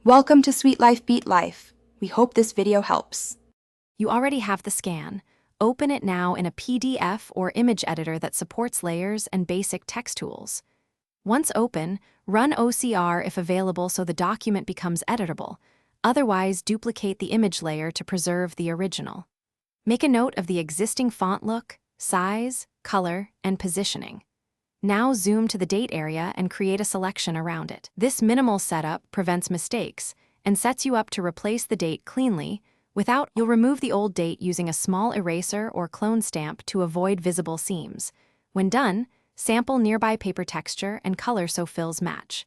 Welcome to Sweet Life Beat Life. We hope this video helps. You already have the scan. Open it now in a PDF or image editor that supports layers and basic text tools. Once open, run OCR if available so the document becomes editable. Otherwise, duplicate the image layer to preserve the original. Make a note of the existing font look, size, color, and positioning. Now zoom to the date area and create a selection around it. This minimal setup prevents mistakes and sets you up to replace the date cleanly. You'll remove the old date using a small eraser or clone stamp to avoid visible seams. When done, sample nearby paper texture and color so fills match.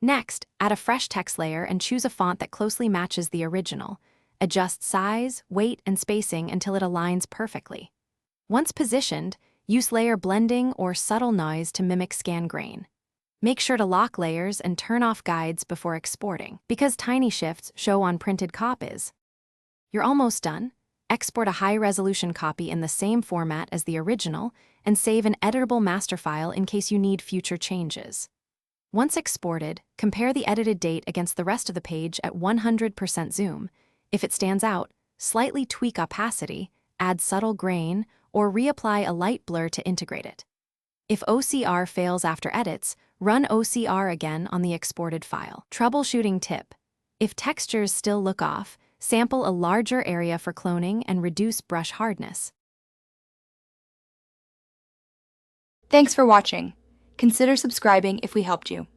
Next, add a fresh text layer and choose a font that closely matches the original. Adjust size, weight, and spacing until it aligns perfectly. Once positioned, use layer blending or subtle noise to mimic scan grain. Make sure to lock layers and turn off guides before exporting, because tiny shifts show on printed copies. You're almost done. Export a high-resolution copy in the same format as the original and save an editable master file in case you need future changes. Once exported, compare the edited date against the rest of the page at 100% zoom. If it stands out, slightly tweak opacity, add subtle grain, or reapply a light blur to integrate it. If OCR fails after edits, run OCR again on the exported file. Troubleshooting tip: if textures still look off, sample a larger area for cloning and reduce brush hardness. Thanks for watching. Consider subscribing if we helped you.